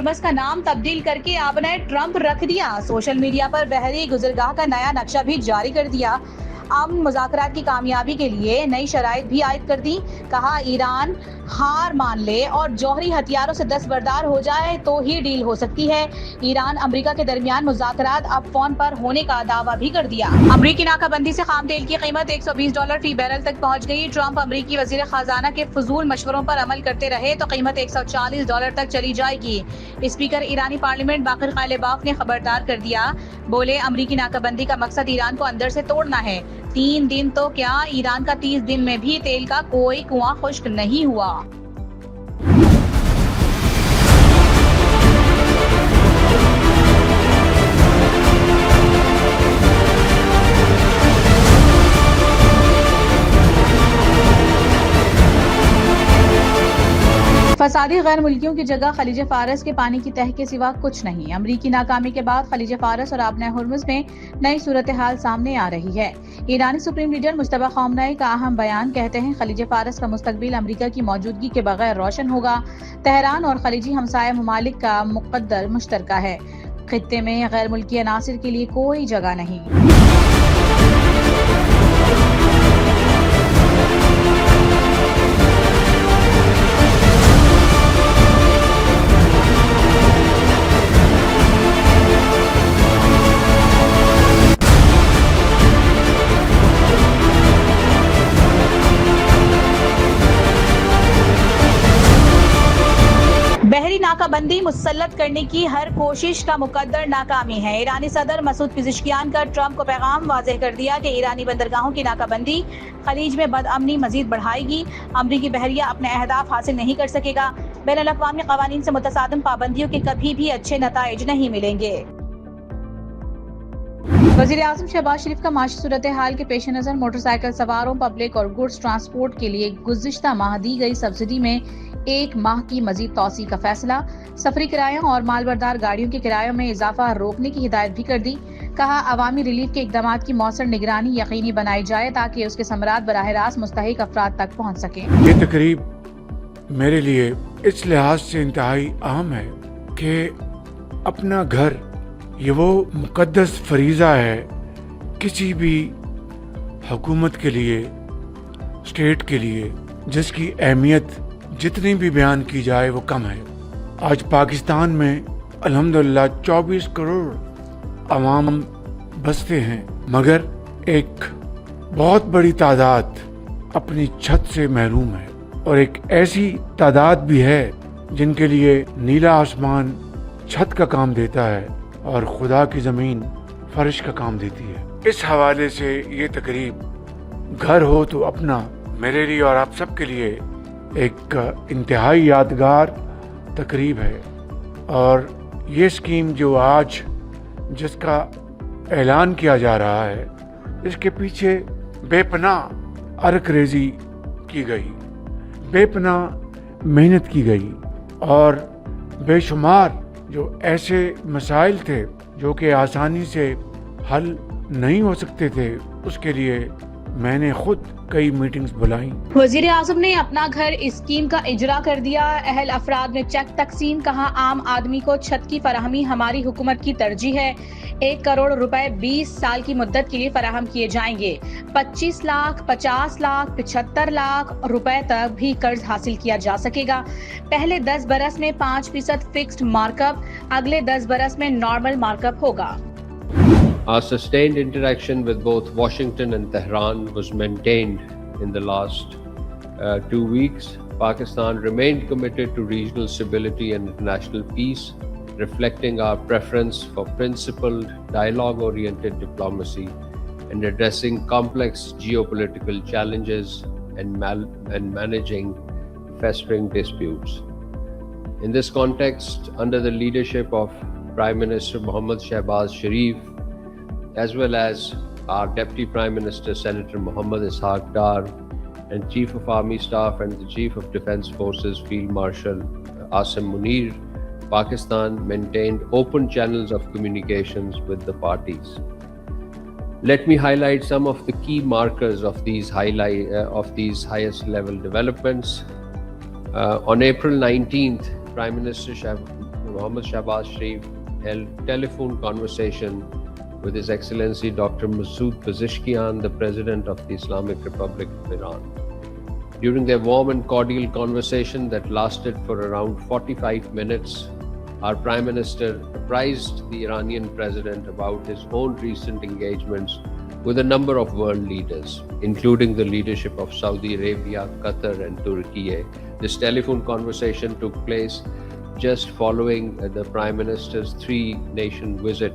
Hormuz का नाम तब्दील करके आपने ट्रंप रख दिया। सोशल मीडिया पर बहरी गुजरगाह का नया नक्शा भी जारी कर दिया। अमन मुज़ाकरात की कामयाबी के लिए नई शराइत भी आयद कर दी। कहा ईरान हार मान ले और जौहरी हथियारों से दस्तबरदार हो जाए तो ही डील हो सकती है। ईरान अमेरिका के दरमियान मुज़ाकरात अब फोन पर होने का दावा भी कर दिया। अमरीकी नाकाबंदी से खाम तेल की कीमत $120 फी बैरल तक पहुंच गई। ट्रंप अमरीकी वजीर खजाना के फजूल मशवरों पर अमल करते रहे तो कीमत $140 तक चली जाएगी। स्पीकर ईरानी पार्लियामेंट बाकर कालिबाफ ने खबरदार कर दिया। बोले अमरीकी नाकाबंदी का मकसद ईरान को अंदर से तोड़ना है। 3 दिन तो क्या, ईरान का 30 दिन में भी तेल का कोई कुआं खुश्क नहीं हुआ। फसादी गैर मुल्कियों की जगह खलीज फारस के पानी की तह के सिवा कुछ नहीं। अमरीकी नाकामी के बाद खलीज फारस और आबना हुर्मुज़ में नई सूरत हाल सामने आ रही है। ईरानी सुप्रीम लीडर मुस्तफा खामनेई का अहम बयान, कहते हैं खलीज फारस का मुस्तकबिल अमरीका की मौजूदगी के बगैर रोशन होगा। तेहरान और खलीजी हमसाया ममालिक का मुक़द्दर मुश्तरका है। खित्ते में गैर मुल्की अनासिर के लिए कोई जगह नहीं। बहरी नाकाबंदी मुसल्लत करने की हर कोशिश का मुकद्दर नाकामी है। ईरानी सदर मसूद पिज़ेश्कियान का ट्रंप को पैगाम वाज़ेह कर दिया कि ईरानी बंदरगाहों की नाकाबंदी खलीज में बदअमनी मजीद बढ़ाएगी। अमरीकी बहरिया अपने अहदाफ हासिल नहीं कर सकेगा। बैनुल-अक़वामी क़वानीन से मुतसादिम पाबंदियों के कभी भी अच्छे नताइज नहीं मिलेंगे। वज़ीर आज़म शहबाज शरीफ का माशी सूरत हाल के पेश नज़र मोटरसाइकिल सवारों, पब्लिक और गुड्स ट्रांसपोर्ट के लिए गुज़िश्ता माह दी गई सब्सिडी में 1 माह की मजीद तौसी का फैसला। सफरी किरायों और मालबरदार गाड़ियों के किरायों में इजाफा रोकने की हिदायत भी कर दी। कहा अवामी रिलीफ के इकदाम की मौसर निगरानी यकीनी बनाई जाए ताकि उसके समरात बराह रास्त मुस्तहिक अफराद तक पहुँच सके। ये तकरीब मेरे लिए इस लिहाज से इंतहाई अहम है कि अपना घर ये वो मुकद्दस फरीज़ा है किसी भी हुकूमत के लिए, स्टेट के लिए, जिसकी अहमियत जितनी भी बयान की जाए वो कम है। आज पाकिस्तान में अल्हम्दुलिल्लाह 24 करोड़ अवाम बसते हैं, मगर एक बहुत बड़ी तादाद अपनी छत से महरूम है और एक ऐसी तादाद भी है जिनके लिए नीला आसमान छत का काम देता है और खुदा की ज़मीन फर्श का काम देती है। इस हवाले से ये तकरीब घर हो तो अपना मेरे लिए और आप सब के लिए एक इंतहाई यादगार तकरीब है। और ये स्कीम जो आज जिसका ऐलान किया जा रहा है, इसके पीछे बेपनाह अरकरेज़ी की गई, बेपनाह मेहनत की गई और बेशुमार जो ऐसे मसाइल थे जो कि आसानी से हल नहीं हो सकते थे, उसके लिए मैंने खुद कई मीटिंग्स बुलाई। वजीर आज़म ने अपना घर स्कीम का इजरा कर दिया। अहल अफराद में चेक तकसीम। कहा आम आदमी को छत की फराहमी हमारी हुकूमत की तरजीह है। 1 करोड़ रुपए 20 साल की मुद्दत के लिए फराहम किए जाएंगे। 25 लाख, 50 लाख, 75 लाख रुपए तक भी कर्ज हासिल किया जा सकेगा। पहले 10 बरस में 5% फिक्स्ड मार्कअप, अगले 10 बरस में नॉर्मल मार्कअप होगा। Our sustained interaction with both Washington and Tehran was maintained in the last 2 weeks. Pakistan remained committed to regional stability and international peace, reflecting our preference for principled, dialogue-oriented diplomacy and addressing complex geopolitical challenges and managing festering disputes. In this context, under the leadership of Prime Minister Mohammad Shehbaz Sharif, as well as our Deputy Prime Minister Senator Mohammad Ishaq Dar and Chief of Army Staff and the Chief of Defence Forces Field Marshal Asim Munir, Pakistan maintained open channels of communications with the parties. Let me highlight some of the key markers of these highest level developments. On April 19th, Prime Minister Mohammad Shahbaz Sharif held telephone conversation with His Excellency Dr. Masoud Pezeshkian, the President of the Islamic Republic of Iran. During their warm and cordial conversation that lasted for around 45 minutes, our Prime Minister apprised the Iranian President about his own recent engagements with a number of world leaders, including the leadership of Saudi Arabia, Qatar and Turkey. This telephone conversation took place just following the Prime Minister's three-nation visit,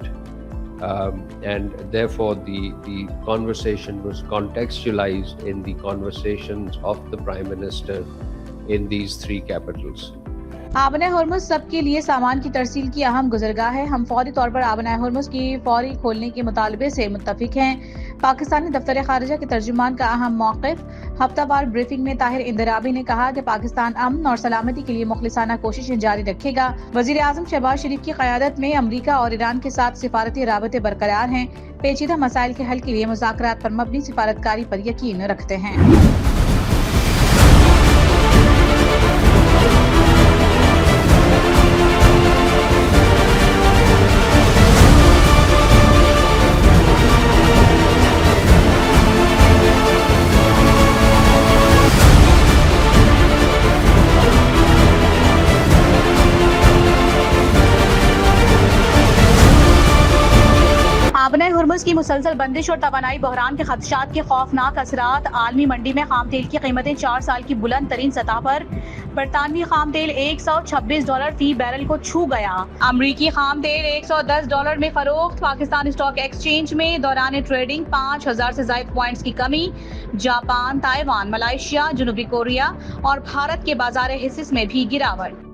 and therefore the conversation was contextualized in the conversations of the Prime Minister in these three capitals. आबना Hormuz सबके लिए सामान की तरसील की अहम गुज़रगाह है। हम फौरी तौर पर आबना हॉर्मुज़ की फौरी खोलने के मुतालबे से मुत्तफिक हैं। पाकिस्तानी दफ्तर खारिजा के तर्जुमान का अहम मौक़िफ़। हफ्तावार ब्रीफिंग में ताहिर इंदिराबी ने कहा कि पाकिस्तान अमन और सलामती के लिए मुखलिसाना कोशिशें जारी रखेगा। वज़ीर आज़म शहबाज शरीफ की क़यादत में अमरीका और ईरान के साथ सिफारती राबते बरकरार हैं। पेचीदा मसाइल के हल के लिए मुज़ाकरात पर मबनी सिफारतकारी पर यकीन रखते हैं। आबना हॉर्मुज़ की मुसलसल बंदिश और तवानाई बहरान के खदशात के खौफनाक असरात। आलमी मंडी में खाम तेल की कीमतें 4 साल की बुलंद तरीन सतह पर। बरतानवी खाम तेल $126 फी बैरल को छू गया। अमरीकी खाम तेल $110 में फरोख्त। पाकिस्तान स्टॉक एक्सचेंज में दौरान ट्रेडिंग 5000 से ज्यादा पॉइंट्स की कमी। जापान, ताइवान, मलेशिया, जनूबी कोरिया और भारत के बाजार हिस्से में भी गिरावट।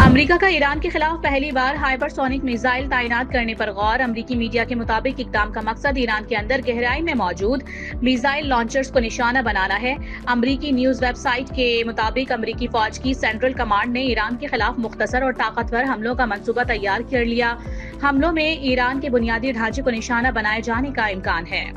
अमेरिका का ईरान के खिलाफ पहली बार हाइपरसोनिक मिसाइल तैनात करने पर गौर। अमेरिकी मीडिया के मुताबिक इकदाम का मकसद ईरान के अंदर गहराई में मौजूद मिसाइल लॉन्चर्स को निशाना बनाना है। अमेरिकी न्यूज वेबसाइट के मुताबिक अमेरिकी फौज की सेंट्रल कमांड ने ईरान के खिलाफ मुख्तसर और ताकतवर हमलों का मंसूबा तैयार कर लिया। हमलों में ईरान के बुनियादी ढांचे को निशाना बनाए जाने का इम्कान है।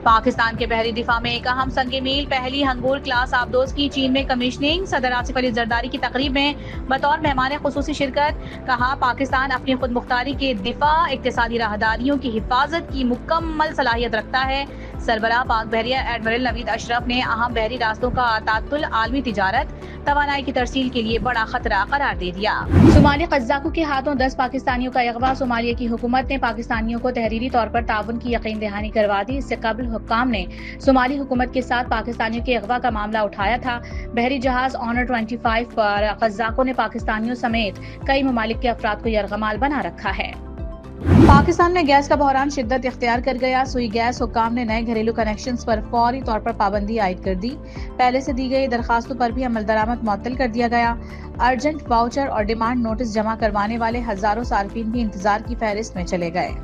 पाकिस्तान के बहरी दिफा में एक अहम संग मील पहली हंगोर क्लास आबदोज की चीन में कमीशनिंग। सदर आसिफ अली जरदारी की तकरीब में बतौर मेहमान खुसूसी शिरकत। कहा, पाकिस्तान अपनी खुद मुख्तारी के दिफा, इक्तिसादी राहदारियों की हिफाजत की मुकम्मल सलाहियत रखता है। सरबराह पाक बहरिया एडमिरल नवीद अशरफ ने अहम बहरी रास्तों का तातुल आलमी तिजारत, तवानाई की तरसील के लिए बड़ा खतरा करार दे दिया। सोमाली कज़्ज़ाकों के हाथों 10 पाकिस्तानियों का अगवा। सोमालिया की हुकूमत ने पाकिस्तानियों को तहरीरी तौर पर ताउन की यकीन दहानी करवा दी। इससे कबल हुक्काम ने सोमाली हुकूमत के साथ पाकिस्तानियों के अगवा का मामला उठाया था। बहरी जहाज ऑनर 25 पर कज़्ज़ाकों ने पाकिस्तानियों समेत कई ममालिक के अफराद को यरगमाल बना रखा है। पाकिस्तान में गैस का बहरान शिद्दत इख्तियार कर गया। सुई गैस हुक्काम ने नए घरेलू कनेक्शंस पर फौरी तौर पर पाबंदी आयद कर दी। पहले से दी गई दरखास्तों पर भी अमल दरामद मुअत्तल कर दिया गया। अर्जेंट वाउचर और डिमांड नोटिस जमा करवाने वाले हजारों सार्फिन भी इंतजार की फहरिस्त में चले गए।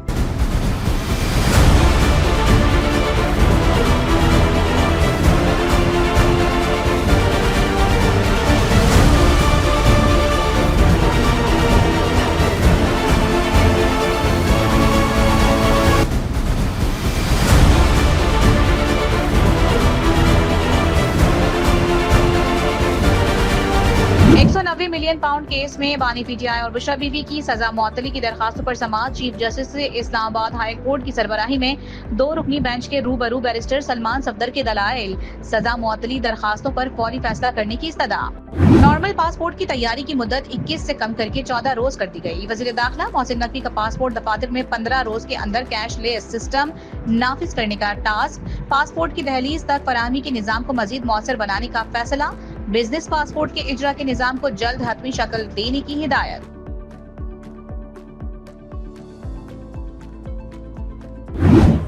£190 मिलियन केस में बानी पीटीआई और बुशरा बीवी की सजा मुअत्तली की दरखास्तों पर समाअत। Chief justice Islamabad high court की सरबराही में 2 रुकनी बेंच के रूबरू बैरिस्टर सलमान सफदर के दलाइल। सजा मुअत्तली दरखास्तों पर फौरी फैसला करने की इस्तदा। नॉर्मल पासपोर्ट की तैयारी की मुद्दत 21 से कम करके 14 रोज कर दी गई। वजीर दाखिला मोहसिन नकवी का पासपोर्ट दफातर में 15 रोज के अंदर कैशलेस सिस्टम नाफिज करने का टास्क। पासपोर्ट की दहलीज तक फराहमी के निजाम को मजीद मौसर बनाने का फैसला। बिजनेस पासपोर्ट के इजरा के निजाम को जल्द हतमी शक्ल देने की हिदायत।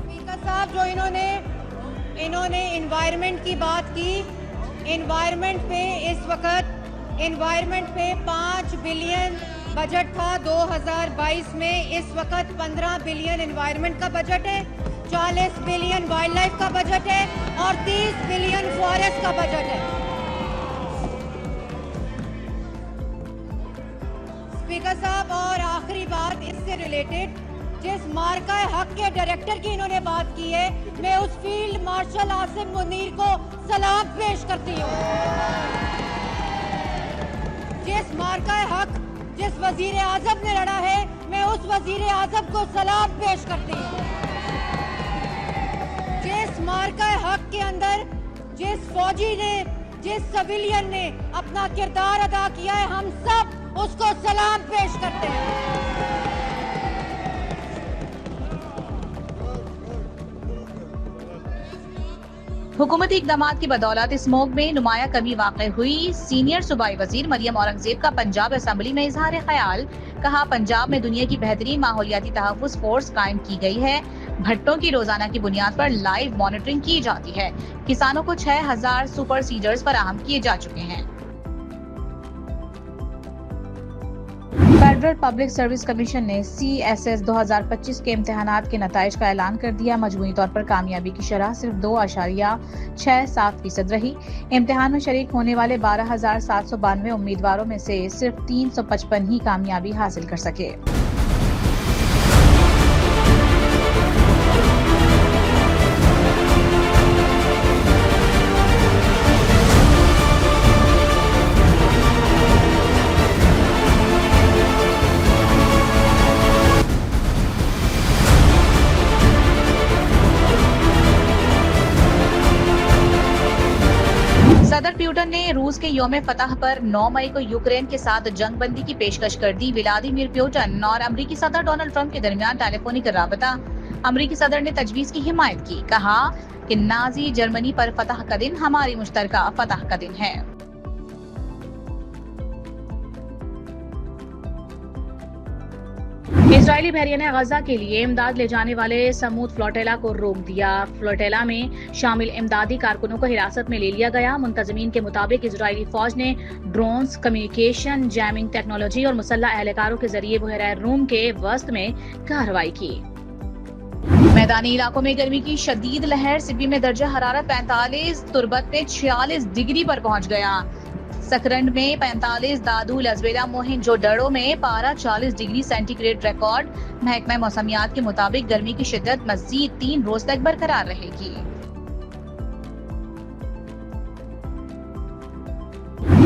स्पीकर साहब, जो इन्होंने एनवायरनमेंट की बात की, एनवायरनमेंट पे इस वक्त एनवायरनमेंट पे 5 बिलियन बजट था 2022 में। इस वक्त 15 बिलियन एनवायरनमेंट का बजट है। 40 बिलियन वाइल्ड लाइफ का बजट है और 30 बिलियन फॉरेस्ट का बजट है। स्पीकर साहब, और आखिरी बात इससे रिलेटेड, जिस मार्का हक के डायरेक्टर की इन्होंने बात की है, मैं उस फील्ड मार्शल आसिम मुनीर को सलाम पेश करती हूँ। जिस मार्का हक जिस वजीर आजम ने लड़ा है, मैं उस वजीर आजम को सलाम पेश करती हूँ। जिस मार्का हक के अंदर जिस फौजी ने, जिस सिविलियन ने अपना किरदार अदा किया है, हम सब उसको सलाम पेश करते हैं। हुकूमती इक़दामात की बदौलत स्मोक में नुमाया कमी वाक़ई हुई। सीनियर सूबाई वजीर मरियम औरंगजेब का पंजाब असम्बली में इजहार ख्याल। कहा, पंजाब में दुनिया की बेहतरीन माहौलियाती तहफ़्फ़ुज़ फोर्स कायम की गई है। भट्टों की रोजाना की बुनियाद पर लाइव मॉनिटरिंग की जाती है। किसानों को 6000 सुपर सीडर्स फराहम किए जा चुके हैं। फेडरल पब्लिक सर्विस कमीशन ने CSS 2025 के इम्तिहानात के नताइज का ऐलान कर दिया। मजमूई तौर पर कामयाबी की शरह सिर्फ 2.67% रही। इम्तिहान में शरीक होने वाले 12,792 उम्मीदवारों में से सिर्फ 355 ही कामयाबी हासिल कर सके। सदर प्यूटन ने रूस के यौम फतह पर 9 मई को यूक्रेन के साथ जंग बंदी की पेशकश कर दी। व्लादिमीर प्यूटन और अमरीकी सदर डोनाल्ड ट्रंप के दरमियान टेलीफोनिक राबता। अमरीकी सदर ने तजवीज की हिमायत की। कहा कि नाजी जर्मनी पर फतह का दिन हमारी मुश्तरका फतह का दिन है। इजरायली बहरिया ने गजा के लिए इमदाद ले जाने वाले समूद फ्लोटेला को रोक दिया। फ्लोटेला में शामिल इमदादी कारकुनों को हिरासत में ले लिया गया। मुंतजमीन के मुताबिक इजरायली फौज ने ड्रोन्स, कम्युनिकेशन, जैमिंग टेक्नोलॉजी और मुसल्लह एहलकारों के जरिए बहरा रूम के वस्त में कार्रवाई की। मैदानी इलाकों में गर्मी की शदीद लहर। सिब्बी में दर्जा हरारत 45, तुर्बत में 46 डिग्री पर पहुंच गया। सकरंड में 45, दादू, लजबेला, मोहिंजोदड़ो में पारा 40 डिग्री सेंटीग्रेड रिकॉर्ड। महकमा मौसमियात के मुताबिक गर्मी की शिद्दत मजीद 3 रोज तक बरकरार रहेगी।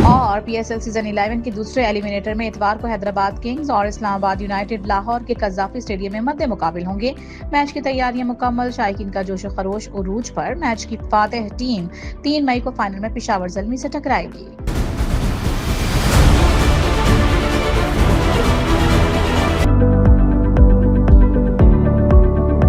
और PSL सीजन 11 के दूसरे एलिमिनेटर में इतवार को हैदराबाद किंग्स और इस्लामाबाद यूनाइटेड लाहौर के कज़ाफी स्टेडियम में मद्दे मुकाबिल होंगे। मैच की तैयारियां मुकम्मल। शायकीन का जोश खरोश उरूज पर। मैच की फातेह टीम 3 मई को फाइनल में पेशावर ज़ल्मी से टकराएगी।